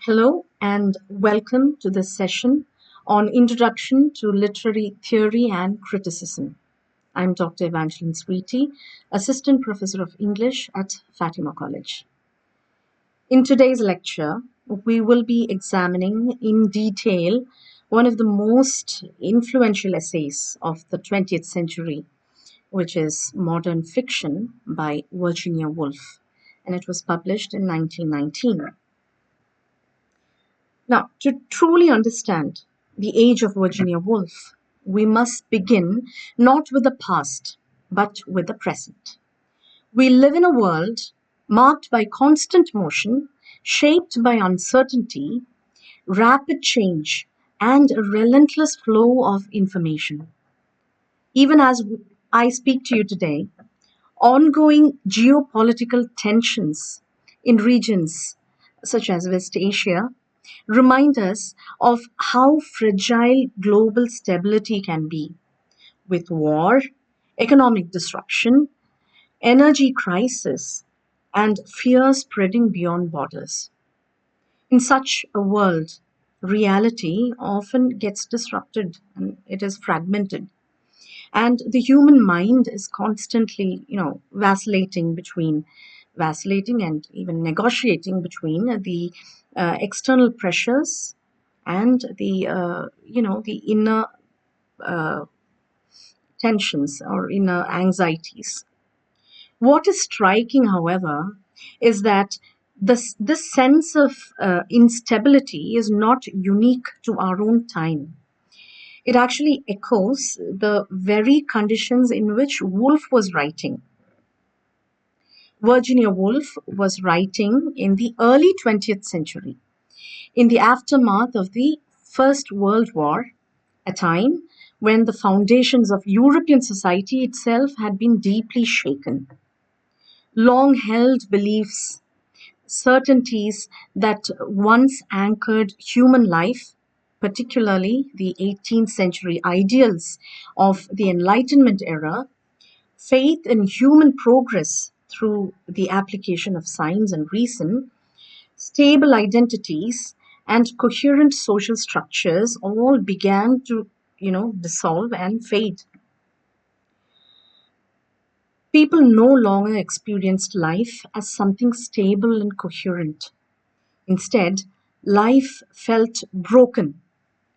Hello and welcome to this session on Introduction to Literary Theory and Criticism. I'm Dr. Evangeline Sweetie, Assistant Professor of English at Fatima College. In today's lecture, we will be examining in detail one of the most influential essays of the 20th century, which is Modern Fiction by Virginia Woolf, and it was published in 1919. Now, to truly understand the age of Virginia Woolf, we must begin not with the past, but with the present. We live in a world marked by constant motion, shaped by uncertainty, rapid change, and a relentless flow of information. Even as I speak to you today, ongoing geopolitical tensions in regions such as West Asia remind us of how fragile global stability can be, with war, economic disruption, energy crisis, and fear spreading beyond borders. In such a world, reality often gets disrupted and it is fragmented. And the human mind is constantly, vacillating and even negotiating between the external pressures and the inner uh, tensions or inner anxieties. What is striking, however, is that this sense of instability is not unique to our own time. It actually echoes the very conditions in which Woolf was writing. Virginia Woolf was writing in the early 20th century, in the aftermath of the First World War, a time when the foundations of European society itself had been deeply shaken. Long held beliefs, certainties that once anchored human life, particularly the 18th century ideals of the Enlightenment era, faith in human progress through the application of science and reason, stable identities, and coherent social structures all began to, dissolve and fade. People no longer experienced life as something stable and coherent. Instead, life felt broken.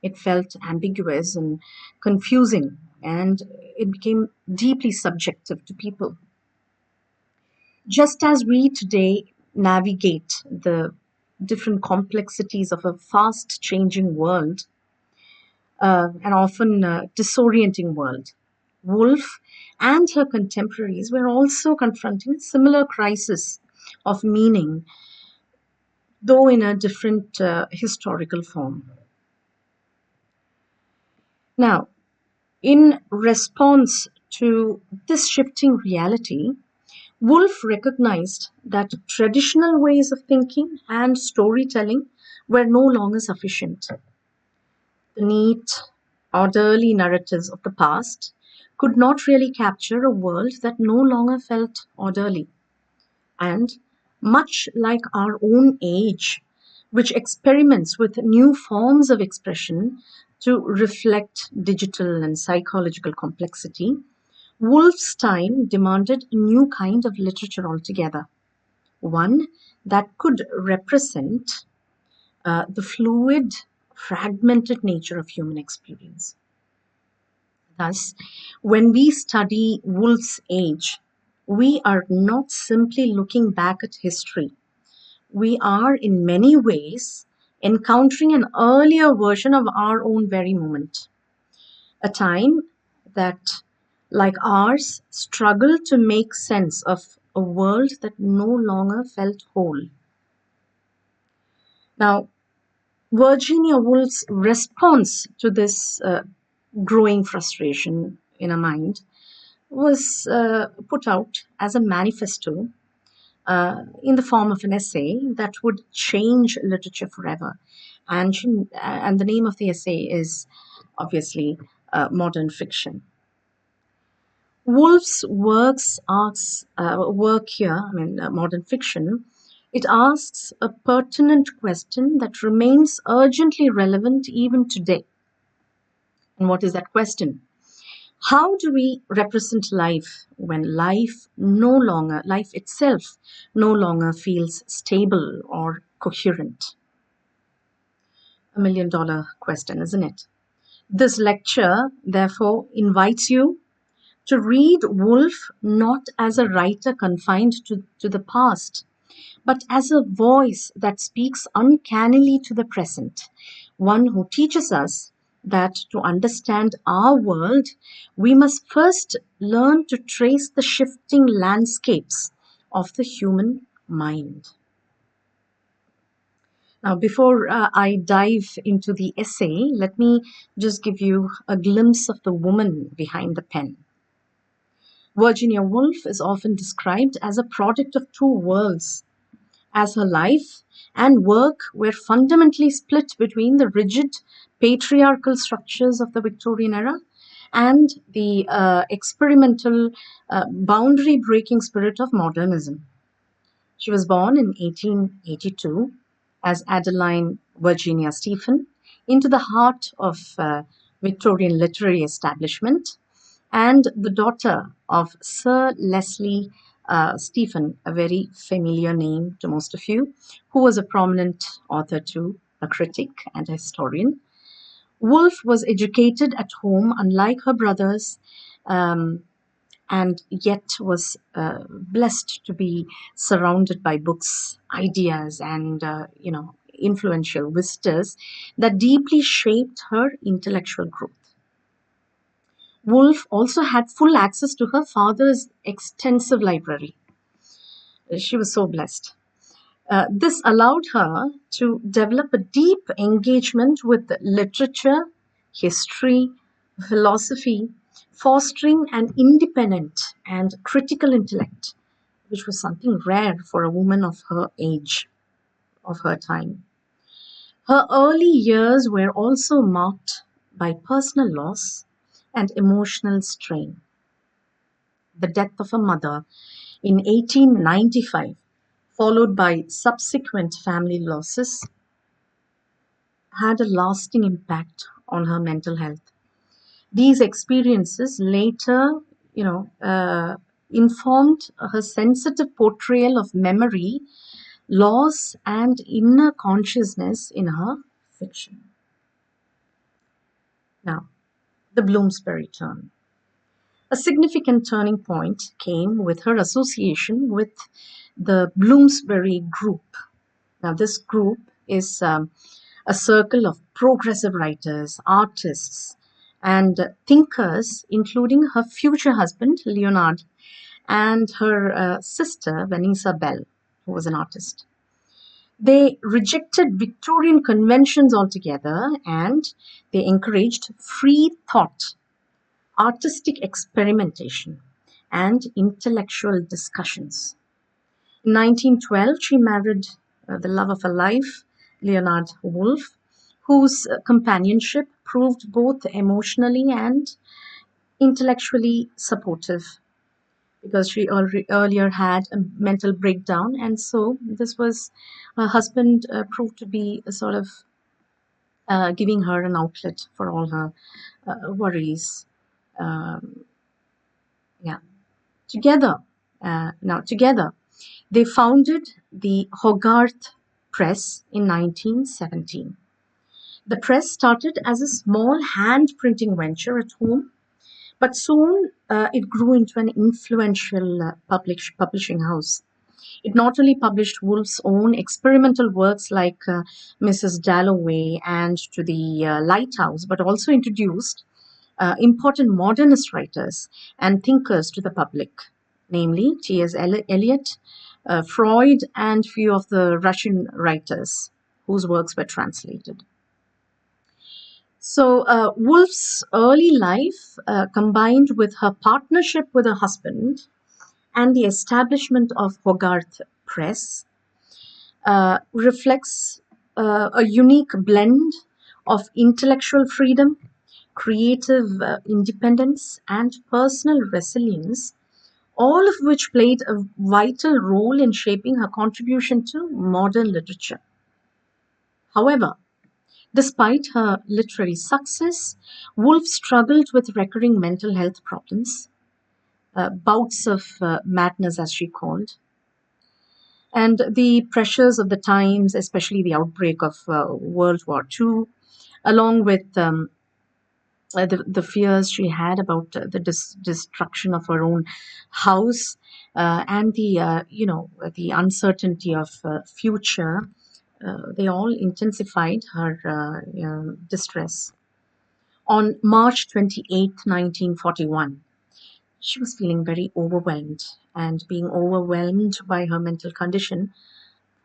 It felt ambiguous and confusing, and it became deeply subjective to people. Just as we today navigate the different complexities of a fast changing world, and often disorienting world, Woolf and her contemporaries were also confronting a similar crisis of meaning, though in a different historical form. Now, in response to this shifting reality, Woolf recognized that traditional ways of thinking and storytelling were no longer sufficient. The neat, orderly narratives of the past could not really capture a world that no longer felt orderly. And much like our own age, which experiments with new forms of expression to reflect digital and psychological complexity, Woolf's time demanded a new kind of literature altogether, one that could represent the fluid, fragmented nature of human experience. Thus, when we study Woolf's age, we are not simply looking back at history. We are, in many ways, encountering an earlier version of our own very moment. A time that, like ours, struggled to make sense of a world that no longer felt whole. Now, Virginia Woolf's response to this growing frustration in her mind was put out as a manifesto in the form of an essay that would change literature forever. And the name of the essay is obviously Modern Fiction. Woolf's work here, Modern Fiction, It asks a pertinent question that remains urgently relevant even today. And what is that question? How do we represent life when life itself no longer feels stable or coherent? $1 million question, isn't it? This lecture, therefore, invites you to read Woolf not as a writer confined to the past, but as a voice that speaks uncannily to the present, one who teaches us that to understand our world, we must first learn to trace the shifting landscapes of the human mind. Now, before I dive into the essay, let me just give you a glimpse of the woman behind the pen. Virginia Woolf is often described as a product of two worlds, as her life and work were fundamentally split between the rigid patriarchal structures of the Victorian era and the experimental, boundary breaking spirit of modernism. She was born in 1882 as Adeline Virginia Stephen into the heart of Victorian literary establishment and the daughter of Sir Leslie Stephen, a very familiar name to most of you, who was a prominent author too, a critic and a historian. Woolf was educated at home, unlike her brothers, um, and yet was blessed to be surrounded by books, ideas, and influential visitors that deeply shaped her intellectual growth. Woolf also had full access to her father's extensive library. She was so blessed. This allowed her to develop a deep engagement with literature, history, philosophy, fostering an independent and critical intellect, which was something rare for a woman of her age, of her time. Her early years were also marked by personal loss and emotional strain. The death of her mother in 1895, followed by subsequent family losses, had a lasting impact on her mental health. These experiences later, informed her sensitive portrayal of memory, loss, and inner consciousness in her fiction. Now, the Bloomsbury turn. A significant turning point came with her association with the Bloomsbury Group. Now, this group is a circle of progressive writers, artists, and thinkers, including her future husband, Leonard, and her sister, Vanessa Bell, who was an artist. They rejected Victorian conventions altogether and they encouraged free thought, artistic experimentation, and intellectual discussions. In 1912, she married the love of her life, Leonard Woolf, whose companionship proved both emotionally and intellectually supportive because she earlier had a mental breakdown. And so this was her husband proved to be a sort of giving her an outlet for all her worries. Um, yeah, together, together, they founded the Hogarth Press in 1917. The press started as a small hand printing venture at home, but soon it grew into an influential publishing house. It not only published Woolf's own experimental works like Mrs. Dalloway and To the Lighthouse, but also introduced important modernist writers and thinkers to the public, namely T.S. Eliot, Freud, and few of the Russian writers whose works were translated. So, Woolf's early life, combined with her partnership with her husband and the establishment of Hogarth Press, reflects a unique blend of intellectual freedom, creative independence, and personal resilience, all of which played a vital role in shaping her contribution to modern literature. However, despite her literary success, Woolf struggled with recurring mental health problems, bouts of madness, as she called, and the pressures of the times, especially the outbreak of World War II, along with the fears she had about the destruction of her own house and the uncertainty of future. They all intensified her distress. On March 28th, 1941, she was feeling very overwhelmed, and being overwhelmed by her mental condition,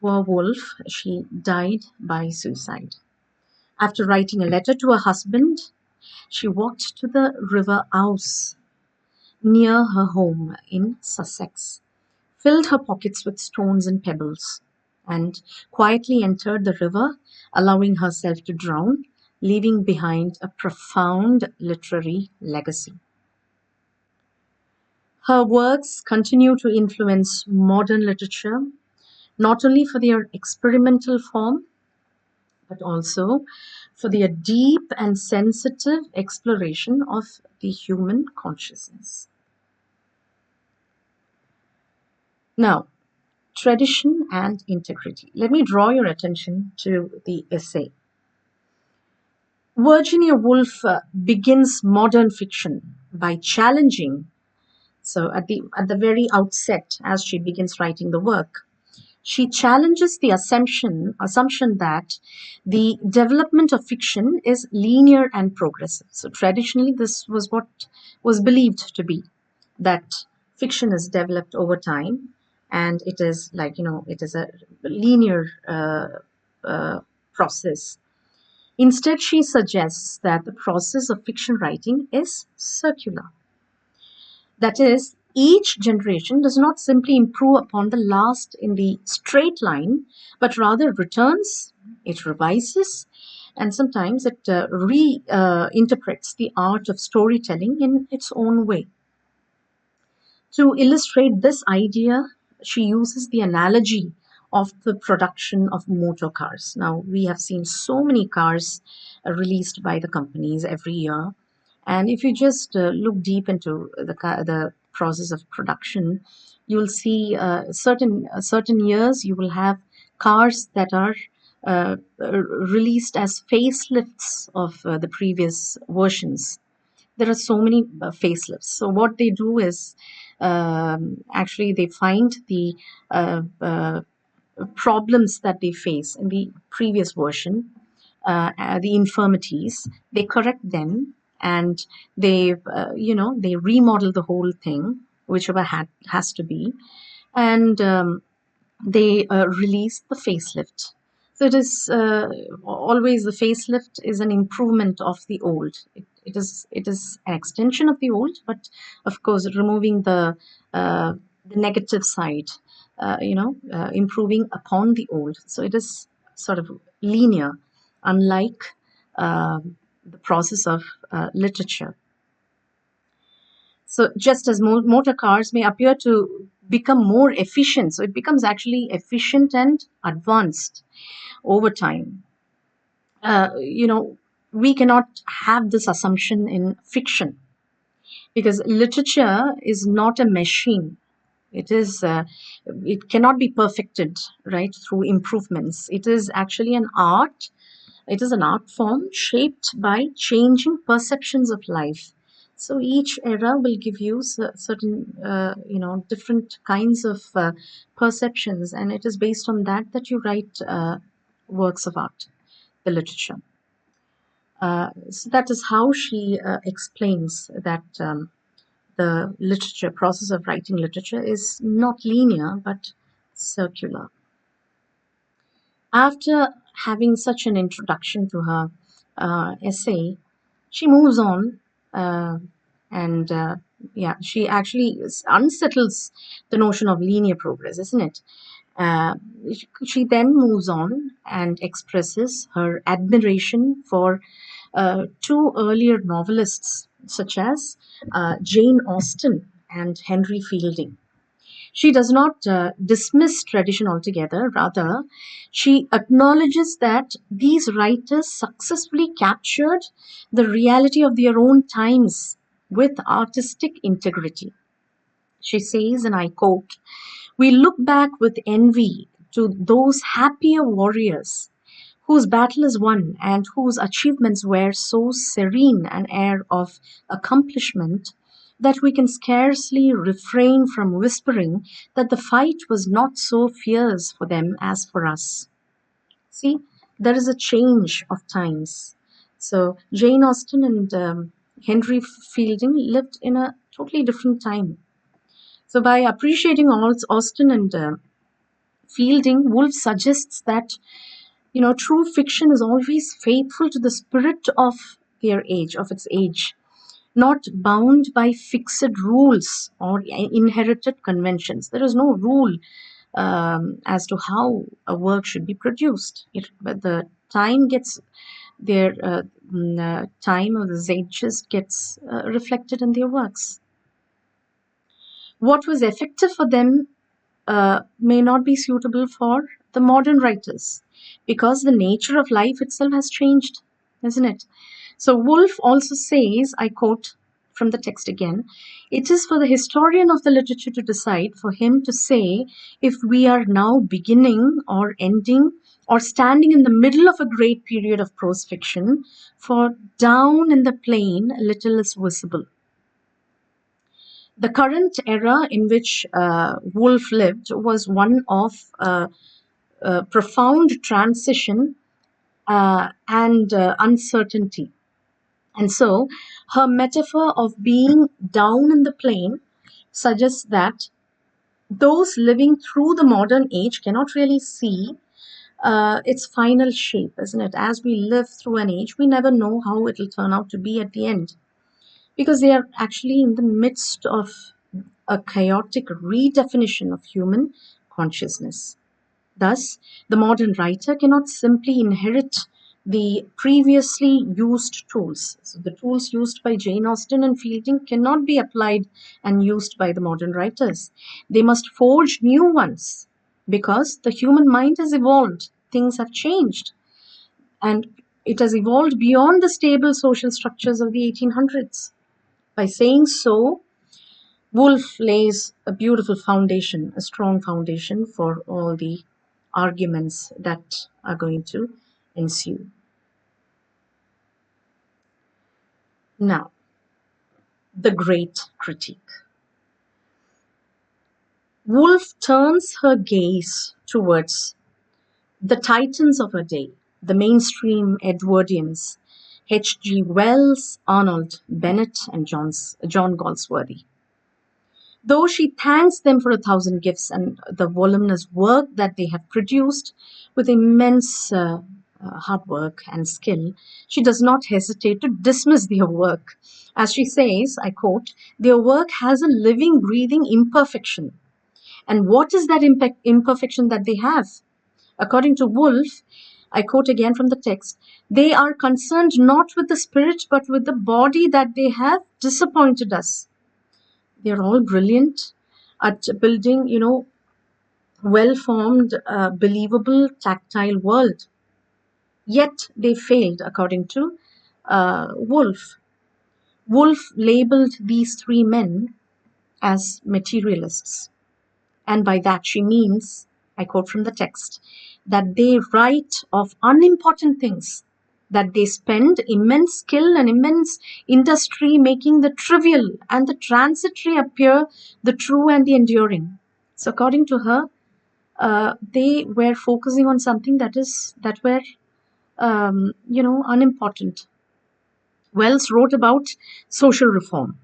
poor Wolf, she died by suicide. After writing a letter to her husband, she walked to the River Ouse near her home in Sussex, filled her pockets with stones and pebbles, and quietly entered the river, allowing herself to drown, leaving behind a profound literary legacy. Her works continue to influence modern literature, not only for their experimental form, but also for their deep and sensitive exploration of the human consciousness. Now, tradition and integrity. Let me draw your attention to the essay. Virginia Woolf begins modern fiction by challenging, so at the very outset, as she begins writing the work, she challenges the assumption that the development of fiction is linear and progressive. So traditionally, this was what was believed to be, that fiction is developed over time, and it is like, it is a linear process. Instead, she suggests that the process of fiction writing is circular. That is, each generation does not simply improve upon the last in the straight line, but rather returns, it revises, and sometimes it reinterprets the art of storytelling in its own way. To illustrate this idea, she uses the analogy of the production of motor cars. Now, we have seen so many cars released by the companies every year. And if you just look deep into the process of production, you will see certain years you will have cars that are released as facelifts of the previous versions. There are so many facelifts. So what they do is, actually they find the problems that they face in the previous version, the infirmities, they correct them, and they remodel the whole thing, whichever has to be, and they release the facelift. So it is always, the facelift is an improvement of the old. It is an extension of the old, but of course removing the negative side, improving upon the old. So it is sort of linear, unlike the process of literature. So just as motor cars may appear to become more efficient, so it becomes actually efficient and advanced over time. We cannot have this assumption in fiction, because literature is not a machine. It cannot be perfected, right, through improvements. It is actually an art. It is an art form shaped by changing perceptions of life. So each era will give you certain, different kinds of perceptions, and it is based on that you write works of art, the literature. So that is how she explains that the literature process of writing literature is not linear but circular. After having such an introduction to her essay, she moves on, and she actually unsettles the notion of linear progress, isn't it? Uh, she then moves on and expresses her admiration for two earlier novelists, such as Jane Austen and Henry Fielding. She does not dismiss tradition altogether. Rather, she acknowledges that these writers successfully captured the reality of their own times with artistic integrity. She says, and I quote, "We look back with envy to those happier warriors whose battle is won and whose achievements wear so serene an air of accomplishment that we can scarcely refrain from whispering that the fight was not so fierce for them as for us." See, there is a change of times. So, Jane Austen and Henry Fielding lived in a totally different time. So, by appreciating Austen and Fielding, Woolf suggests that true fiction is always faithful to the spirit of its age, not bound by fixed rules or inherited conventions. There is no rule as to how a work should be produced. But the time gets their time of the ages gets reflected in their works. What was effective for them may not be suitable for the modern writers because the nature of life itself has changed, isn't it? So Woolf also says, I quote from the text again, "It is for the historian of the literature to decide, for him to say if we are now beginning or ending or standing in the middle of a great period of prose fiction, for down in the plain little is visible." The current era in which Woolf lived was one of profound transition and uncertainty. And so her metaphor of being down in the plain suggests that those living through the modern age cannot really see its final shape, isn't it? As we live through an age, we never know how it'll turn out to be at the end because they are actually in the midst of a chaotic redefinition of human consciousness. Thus, the modern writer cannot simply inherit the previously used tools. So, the tools used by Jane Austen and Fielding cannot be applied and used by the modern writers. They must forge new ones because the human mind has evolved, things have changed, and it has evolved beyond the stable social structures of the 1800s. By saying so, Woolf lays a beautiful foundation, a strong foundation for all the arguments that are going to ensue. Now, the great critique. Woolf turns her gaze towards the titans of her day, the mainstream Edwardians, H.G. Wells, Arnold Bennett, and John Galsworthy. Though she thanks them for 1,000 gifts and the voluminous work that they have produced with immense hard work and skill, she does not hesitate to dismiss their work. As she says, I quote, "Their work has a living, breathing imperfection." And what is that imperfection that they have? According to Woolf, I quote again from the text, "They are concerned not with the spirit but with the body that they have disappointed us." They're all brilliant at building, well-formed, believable, tactile world. Yet they failed, according to Woolf. Woolf labeled these three men as materialists. And by that she means, I quote from the text, that they write of unimportant things, that they spend immense skill and immense industry making the trivial and the transitory appear the true and the enduring. So according to her, they were focusing on something that were unimportant. Wells wrote about social reform,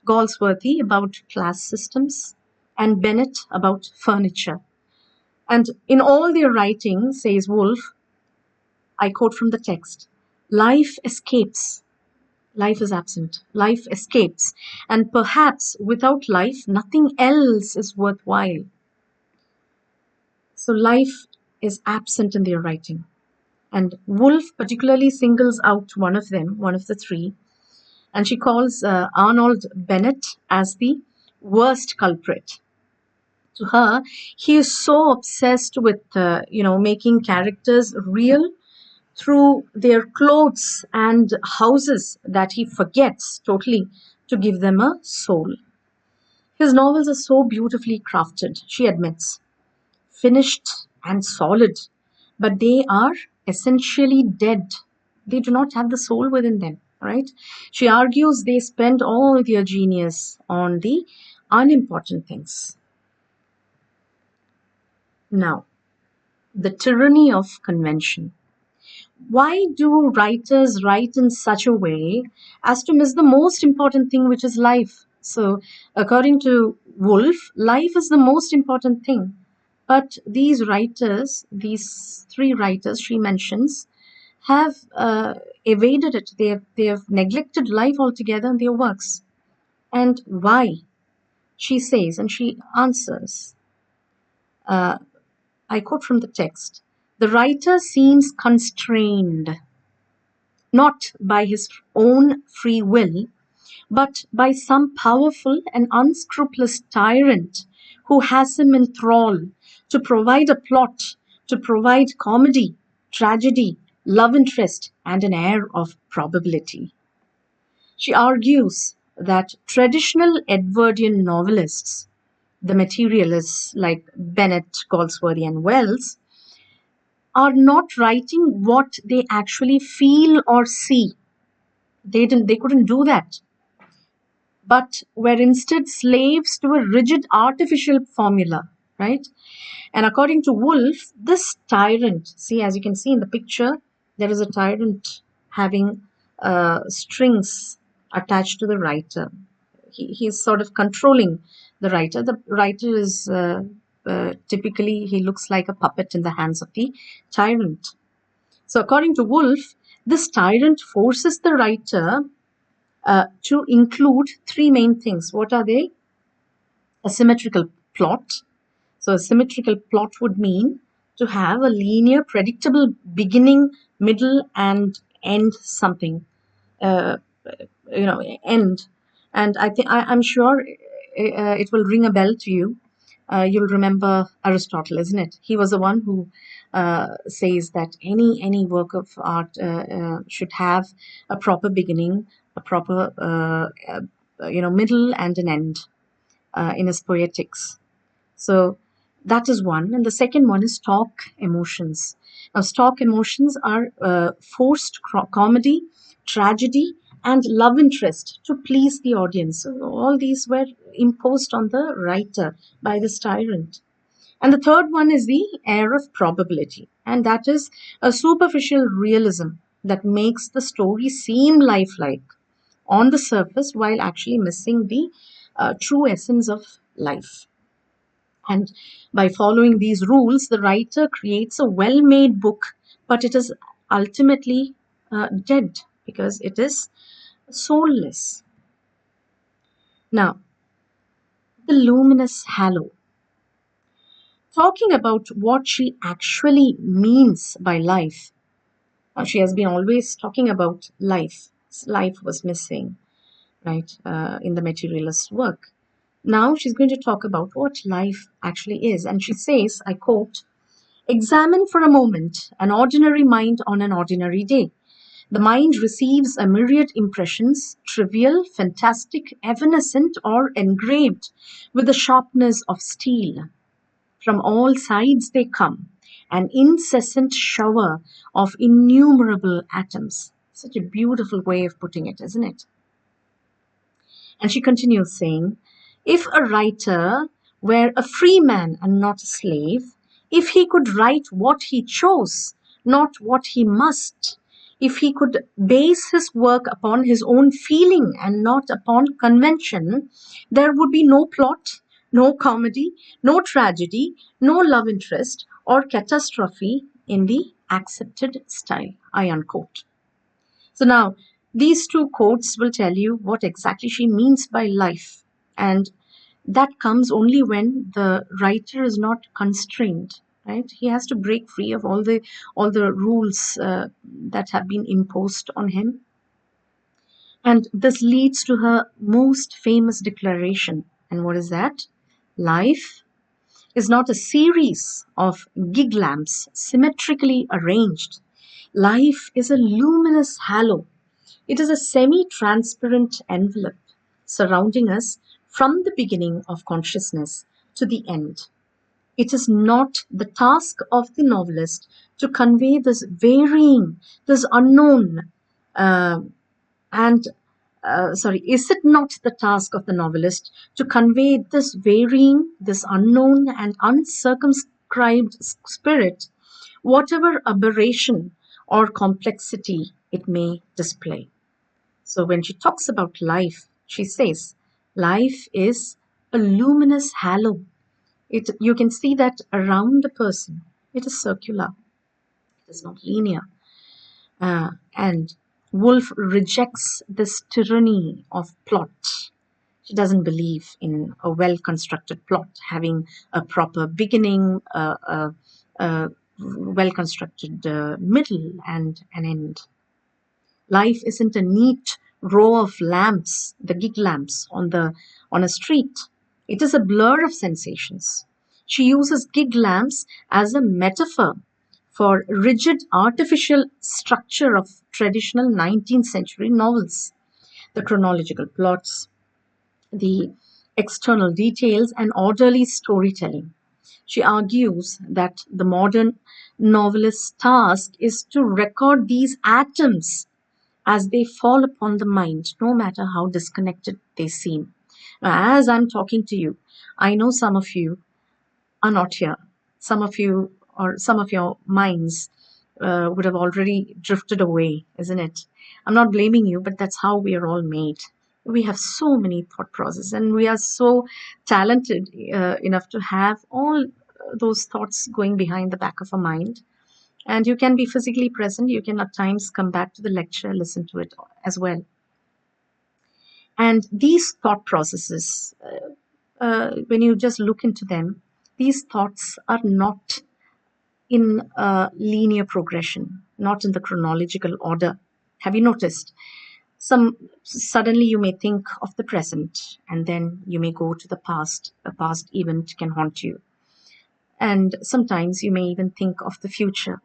Galsworthy about class systems, and Bennett about furniture. And in all their writing, says Woolf, I quote from the text, life escapes. Life is absent. Life escapes. And perhaps without life, nothing else is worthwhile. So life is absent in their writing. And Woolf particularly singles out one of them, one of the three, And she calls Arnold Bennett as the worst culprit. To her, he is so obsessed with making characters real through their clothes and houses that he forgets totally to give them a soul. His novels are so beautifully crafted, she admits, finished and solid, but they are essentially dead. They do not have the soul within them, right? She argues they spend all their genius on the unimportant things. Now, the tyranny of convention. Why do writers write in such a way as to miss the most important thing, which is life? So, according to Woolf, life is the most important thing. But these writers, these three writers she mentions, have evaded it. They have neglected life altogether in their works. And why? She says, and she answers. Uh, I quote from the text: the writer seems constrained not by his own free will, but by some powerful and unscrupulous tyrant who has him in thrall to provide a plot, to provide comedy, tragedy, love interest, and an air of probability. She argues that traditional Edwardian novelists, the materialists like Bennett, Galsworthy, and Wells, are not writing what they actually feel or see. They couldn't do that, but were instead slaves to a rigid artificial formula, right? And according to Woolf, this tyrant, see, as you can see in the picture, there is a tyrant having strings attached to the writer. He's sort of controlling the writer. The writer is typically, he looks like a puppet in the hands of the tyrant. So, according to Woolf, this tyrant forces the writer to include three main things. What are they? A symmetrical plot. So, a symmetrical plot would mean to have a linear, predictable beginning, middle, and end something. Uh, End. And I'm sure it will ring a bell to you. You'll remember Aristotle, isn't it? He was the one who says that any work of art should have a proper beginning, a proper middle, and an end in his poetics. So that is one. And the second one is stock emotions. Now, stock emotions are forced comedy, tragedy, and love interest to please the audience. So all these were imposed on the writer by this tyrant. And the third one is the air of probability. And that is a superficial realism that makes the story seem lifelike on the surface while actually missing the true essence of life. And by following these rules, the writer creates a well made book, but it is ultimately dead because it is soulless. Now, the luminous halo. Talking about what she actually means by life. She has been always talking about life. Life was missing, right, in the materialist work. Now she's going to talk about what life actually is. And she says, I quote, examine for a moment an ordinary mind on an ordinary day. The mind receives a myriad impressions, trivial, fantastic, evanescent, or engraved with the sharpness of steel. From all sides they come, an incessant shower of innumerable atoms. Such a beautiful way of putting it, isn't it? And she continues saying, if a writer were a free man and not a slave, if he could write what he chose, not what he must, if he could base his work upon his own feeling and not upon convention, there would be no plot, no comedy, no tragedy, no love interest or catastrophe in the accepted style. I unquote. So now, these two quotes will tell you what exactly she means by life. And that comes only when the writer is not constrained, right? He has to break free of all the rules that have been imposed on him. And this leads to her most famous declaration. And what is that? Life is not a series of gig lamps symmetrically arranged. Life is a luminous halo. It is a semi transparent envelope surrounding us from the beginning of consciousness to the end. It is not the task of the novelist to convey this varying, this unknown, uh, and is it not the task of the novelist to convey this varying, this unknown and uncircumscribed spirit, whatever aberration or complexity it may display? So when she talks about life, she says, life is a luminous halo. You can see that around the person. It is circular. It is not linear. And Woolf rejects this tyranny of plot. She doesn't believe in a well constructed plot having a proper beginning, a well constructed middle, and an end. Life isn't a neat row of lamps, the gig lamps on a street. It is a blur of sensations. She uses gig lamps as a metaphor for rigid artificial structure of traditional 19th century novels, the chronological plots, the external details, and orderly storytelling. She argues that the modern novelist's task is to record these atoms as they fall upon the mind, no matter how disconnected they seem. Now, as I'm talking to you, I know some of you are not here. Some of you or some of your minds would have already drifted away, isn't it? I'm not blaming you, but that's how we are all made. We have so many thought processes, and we are so talented enough to have all those thoughts going behind the back of our mind. And you can be physically present. You can at times come back to the lecture, listen to it as well. And these thought processes, when you just look into them, these thoughts are not in a linear progression, not in the chronological order. Have you noticed? Some suddenly you may think of the present, and then you may go to the past. A past event can haunt you, and sometimes you may even think of the future.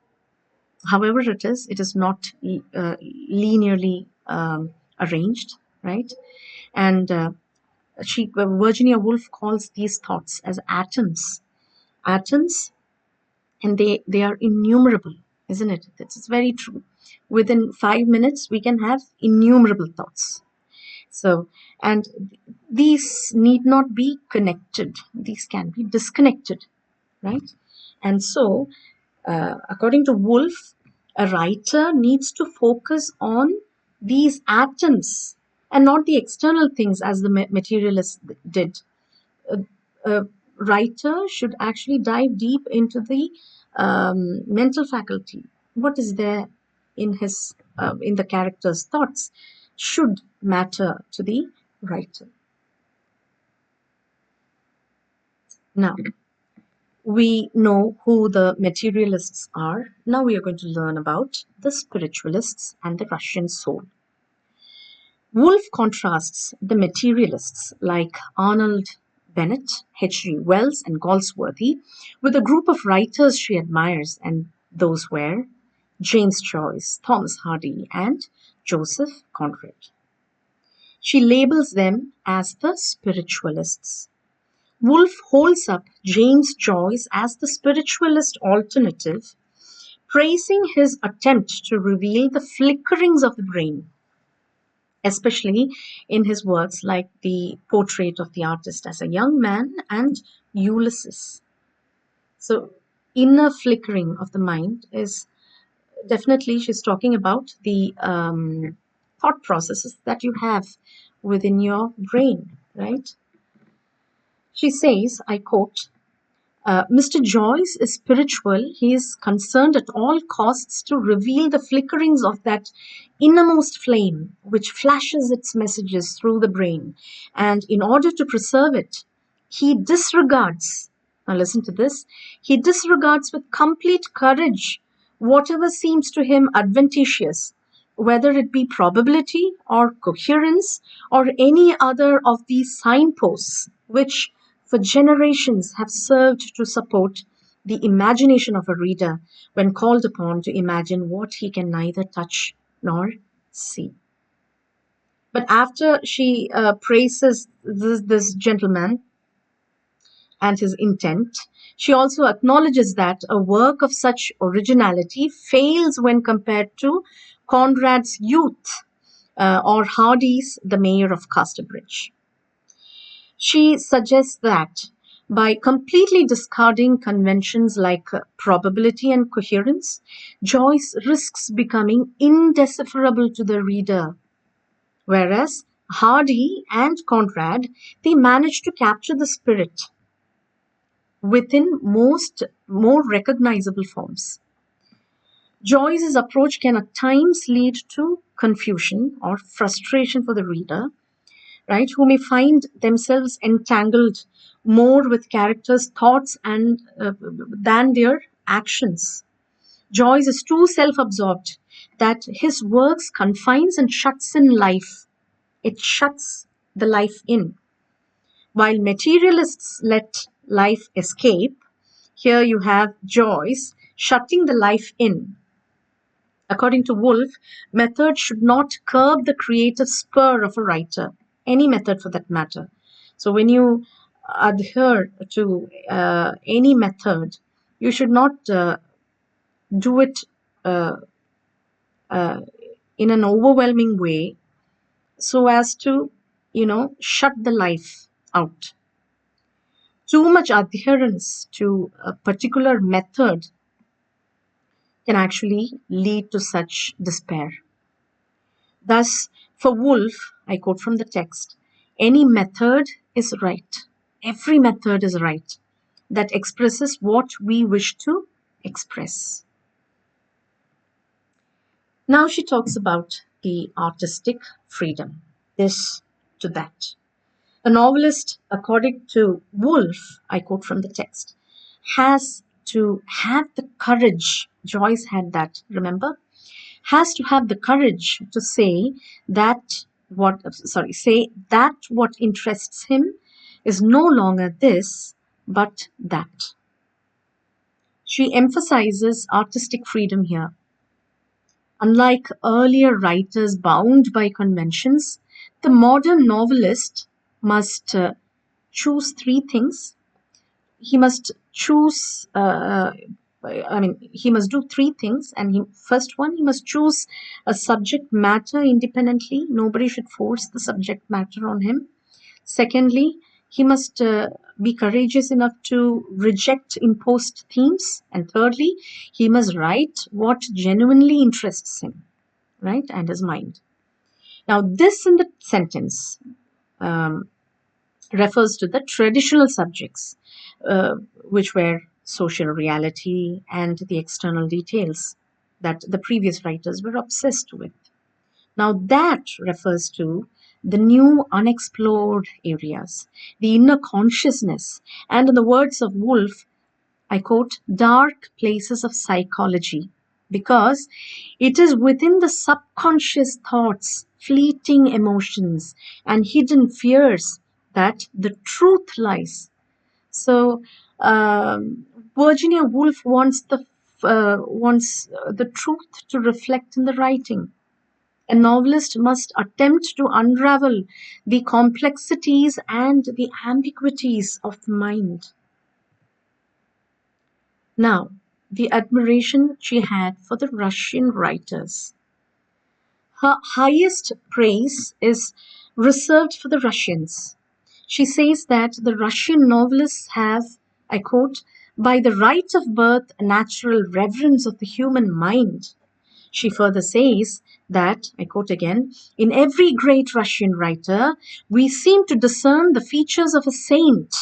However it is not linearly arranged, right? And Virginia Woolf calls these thoughts as atoms. Atoms, and they are innumerable, isn't it? It's very true. Within 5 minutes, we can have innumerable thoughts. So, and these need not be connected. These can be disconnected, right? And so, according to Woolf, a writer needs to focus on these atoms and not the external things as the materialist did. A writer should actually dive deep into the mental faculty. What is there in the character's thoughts should matter to the writer. Now, we know who the materialists are. Now we are going to learn about the spiritualists and the Russian soul. Woolf contrasts the materialists like Arnold Bennett, H.G. Wells, and Galsworthy with a group of writers she admires, and those were James Joyce, Thomas Hardy, and Joseph Conrad. She labels them as the spiritualists. Woolf holds up James Joyce as the spiritualist alternative, praising his attempt to reveal the flickerings of the brain, especially in his works like the portrait of the artist as a young man and Ulysses. So, inner flickering of the mind is definitely, she's talking about the thought processes that you have within your brain, right? She says, I quote, Mr. Joyce is spiritual. He is concerned at all costs to reveal the flickerings of that innermost flame which flashes its messages through the brain. And in order to preserve it, he disregards, now listen to this, he disregards with complete courage whatever seems to him adventitious, whether it be probability or coherence or any other of these signposts, which for generations have served to support the imagination of a reader when called upon to imagine what he can neither touch nor see. But after she praises this gentleman and his intent, she also acknowledges that a work of such originality fails when compared to Conrad's Youth or Hardy's The Mayor of Casterbridge. She suggests that by completely discarding conventions like probability and coherence, Joyce risks becoming indecipherable to the reader, whereas Hardy and Conrad, they manage to capture the spirit within most more recognizable forms. Joyce's approach can at times lead to confusion or frustration for the reader, right, who may find themselves entangled more with characters' thoughts and than their actions. Joyce is too self-absorbed that his works confines and shuts in life. It shuts the life in. While materialists let life escape, here you have Joyce shutting the life in. According to Woolf, method should not curb the creative spur of a writer, any method for that matter. So when you adhere to any method, you should not do it uh, uh, in an overwhelming way so as to, shut the life out. Too much adherence to a particular method can actually lead to such despair. Thus, for Woolf, I quote from the text, any method is right. Every method is right that expresses what we wish to express. Now she talks about the artistic freedom, this to that. A novelist, according to Woolf, I quote from the text, has to have the courage, Joyce had that, remember? Has to have the courage to say that what interests him is no longer this, but that. She emphasizes artistic freedom here. Unlike earlier writers bound by conventions, the modern novelist must choose three things. He must choose, he must do three things. And first one, he must choose a subject matter independently. Nobody should force the subject matter on him. Secondly, he must be courageous enough to reject imposed themes. And thirdly, he must write what genuinely interests him, right, and his mind. Now, this in the sentence um, refers to the traditional subjects, which were social reality and the external details that the previous writers were obsessed with. Now, that refers to the new unexplored areas, the inner consciousness, and in the words of Woolf, I quote, dark places of psychology, because it is within the subconscious thoughts, fleeting emotions, and hidden fears that the truth lies. So, Virginia Woolf wants the truth to reflect in the writing. A novelist must attempt to unravel the complexities and the ambiguities of the mind. Now, the admiration she had for the Russian writers. Her highest praise is reserved for the Russians. She says that the Russian novelists have, I quote, by the right of birth, a natural reverence of the human mind. She further says that, I quote again, in every great Russian writer, we seem to discern the features of a saint.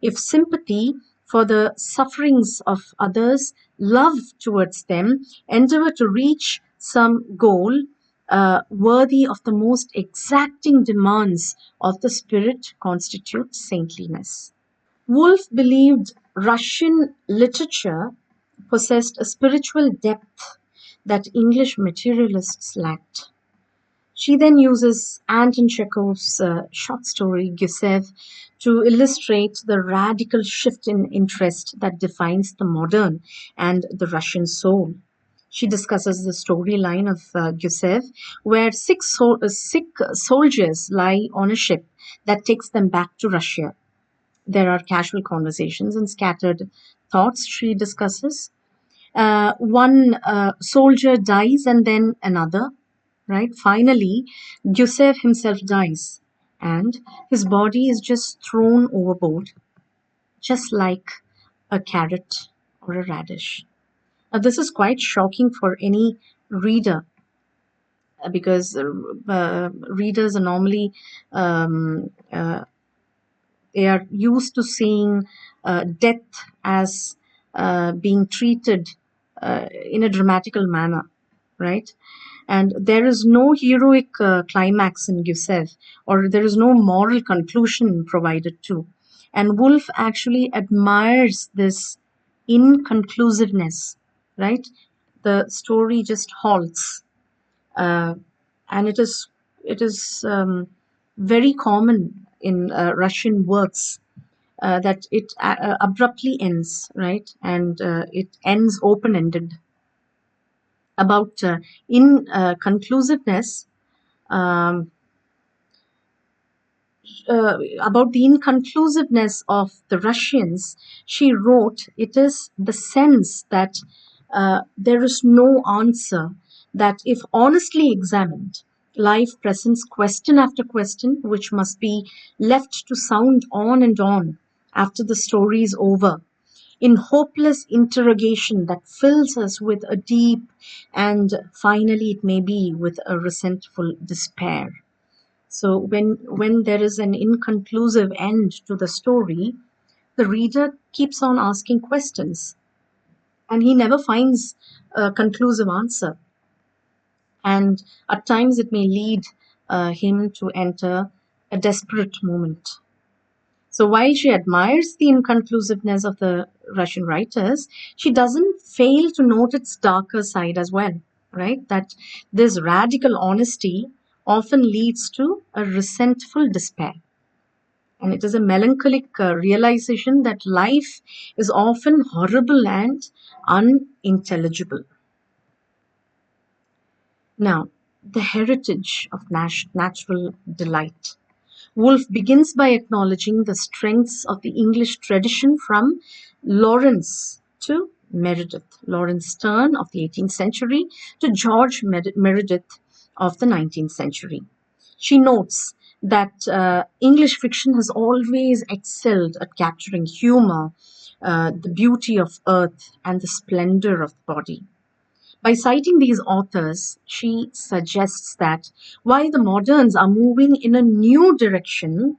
If sympathy for the sufferings of others, love towards them, endeavor to reach some goal worthy of the most exacting demands of the spirit constitute saintliness. Woolf believed Russian literature possessed a spiritual depth that English materialists lacked. She then uses Anton Chekhov's short story Gusev to illustrate the radical shift in interest that defines the modern and the Russian soul. She discusses the storyline of Gusev, where sick soldiers lie on a ship that takes them back to Russia. There are casual conversations and scattered thoughts she discusses. One soldier dies and then another, right? Finally, Gusev himself dies and his body is just thrown overboard, just like a carrot or a radish. This is quite shocking for any reader because readers are normally they are used to seeing death as being treated in a dramatical manner, right? And there is no heroic climax in Gusev, or there is no moral conclusion provided too. And Woolf actually admires this inconclusiveness, right? The story just halts, uh, and it is very common in Russian works that it abruptly ends, right? And it ends open ended. About in conclusiveness, um, about the inconclusiveness of the Russians, she wrote, it is the sense that there is no answer, that if honestly examined, life presents question after question, which must be left to sound on and on after the story is over, in hopeless interrogation that fills us with a deep and finally it may be with a resentful despair. So when there is an inconclusive end to the story, the reader keeps on asking questions and he never finds a conclusive answer. And at times it may lead him to enter a desperate moment. So while she admires the inconclusiveness of the Russian writers, she doesn't fail to note its darker side as well, right? That this radical honesty often leads to a resentful despair. And it is a melancholic realization that life is often horrible and unintelligible. Now, the heritage of natural delight. Woolf begins by acknowledging the strengths of the English tradition from Lawrence to Meredith, Lawrence Sterne of the 18th century to George Meredith of the 19th century. She notes that English fiction has always excelled at capturing humor, the beauty of earth, and the splendor of the body. By citing these authors, she suggests that while the moderns are moving in a new direction,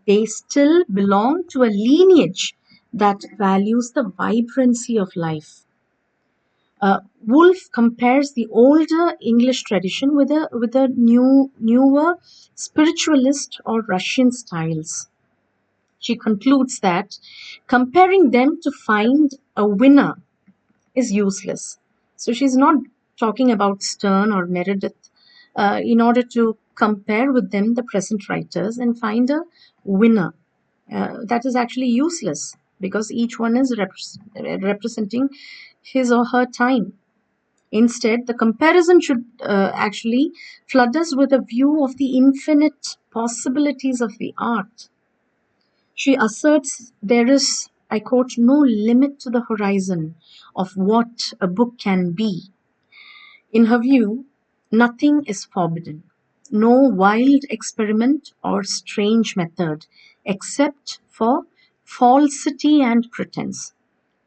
they still belong to a lineage that values the vibrancy of life. Woolf compares the older English tradition with a newer spiritualist or Russian styles. She concludes that comparing them to find a winner is useless. So she's not talking about Sterne or Meredith in order to compare with them the present writers and find a winner. That is actually useless because each one is representing his or her time. Instead, the comparison should actually flood us with a view of the infinite possibilities of the art. She asserts there is, I quote, no limit to the horizon of what a book can be. In her view, nothing is forbidden, no wild experiment or strange method, except for falsity and pretense.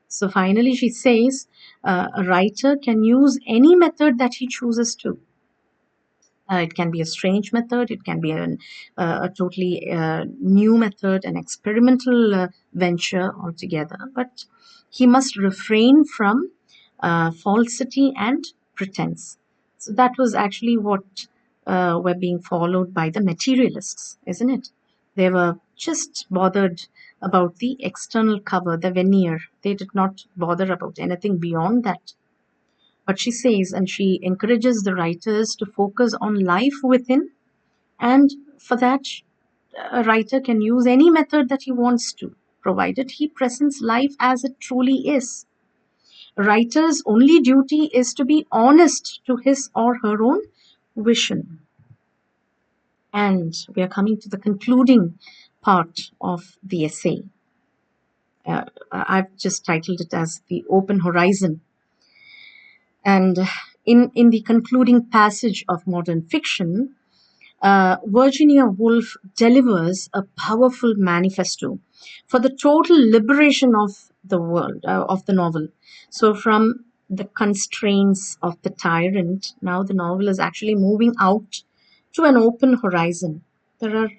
So finally, she says a writer can use any method that he chooses to. It can be a strange method, it can be a totally new method, an experimental venture altogether. But he must refrain from falsity and pretense. So that was actually what were being followed by the materialists, isn't it? They were just bothered about the external cover, the veneer. They did not bother about anything beyond that. But she says, and she encourages the writers to focus on life within, and for that, a writer can use any method that he wants to, provided he presents life as it truly is. A writer's only duty is to be honest to his or her own vision. And we are coming to the concluding part of the essay. I've just titled it as The Open Horizon. And in the concluding passage of modern fiction, Virginia Woolf delivers a powerful manifesto for the total liberation of the world, of the novel. So, from the constraints of the tyrant, now the novel is actually moving out to an open horizon. There are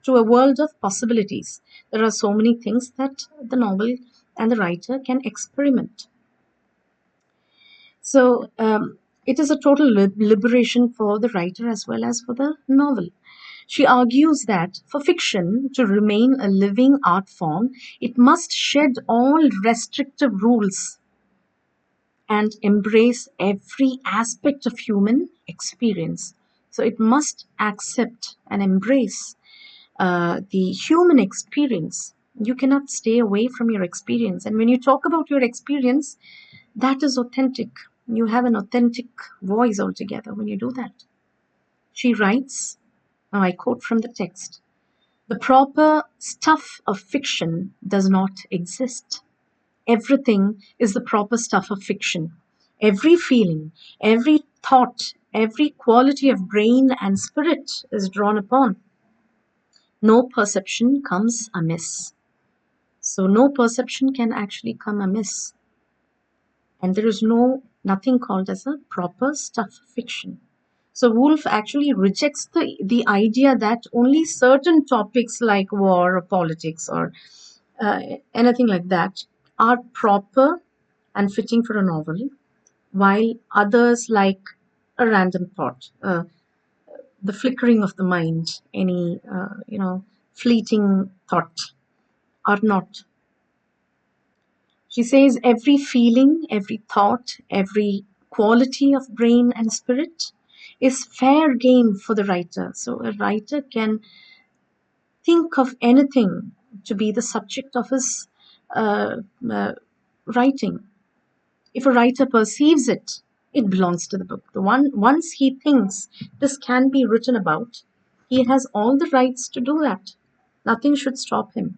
to a world of possibilities. There are so many things that the novel and the writer can experiment. So it is a total liberation for the writer as well as for the novel. She argues that for fiction to remain a living art form, it must shed all restrictive rules and embrace every aspect of human experience. So it must accept and embrace the human experience. You cannot stay away from your experience. And when you talk about your experience, that is authentic. You have an authentic voice altogether when you do that. She writes, now I quote from the text: the proper stuff of fiction does not exist. Everything is the proper stuff of fiction. Every feeling, every thought, every quality of brain and spirit is drawn upon. No perception comes amiss. So, no perception can actually come amiss. And there is nothing called as a proper stuff fiction. So Woolf actually rejects the idea that only certain topics like war or politics or uh, anything like that are proper and fitting for a novel, while others like a random thought, the flickering of the mind, any fleeting thought, are not. She says every feeling, every thought, every quality of brain and spirit is fair game for the writer. So a writer can think of anything to be the subject of his uh, uh, writing. If a writer perceives it, it belongs to the book. Once he thinks this can be written about, he has all the rights to do that. Nothing should stop him.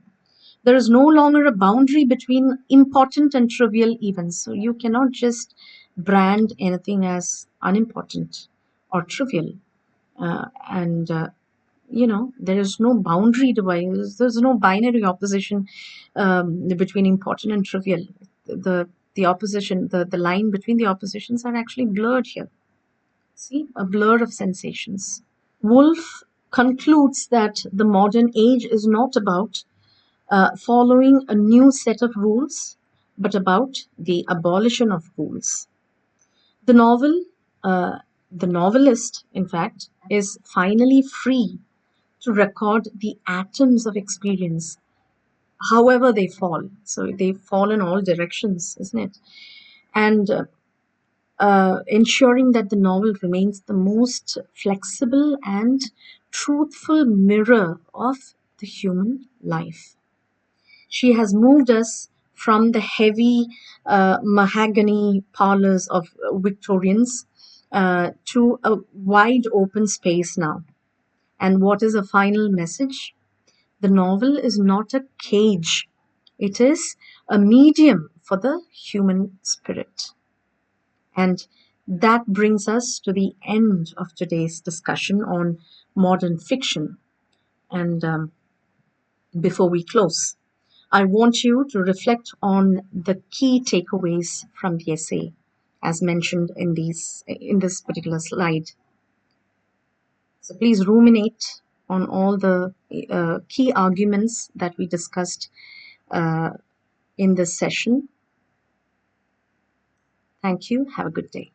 There is no longer a boundary between important and trivial events. So you cannot just brand anything as unimportant or trivial. And there is no boundary device. There's no binary opposition between important and trivial. The opposition, the line between the oppositions are actually blurred here. See, a blur of sensations. Woolf concludes that the modern age is not about following a new set of rules, but about the abolition of rules. The novel, the novelist, in fact, is finally free to record the atoms of experience, however they fall. So they fall in all directions, isn't it? And ensuring that the novel remains the most flexible and truthful mirror of the human life. She has moved us from the heavy mahogany parlors of Victorians to a wide open space now. And what is a final message? The novel is not a cage, it is a medium for the human spirit. And that brings us to the end of today's discussion on modern fiction. And before we close, I want you to reflect on the key takeaways from the essay, as mentioned in this particular slide. So please ruminate on all the key arguments that we discussed uh, in this session. Thank you. Have a good day.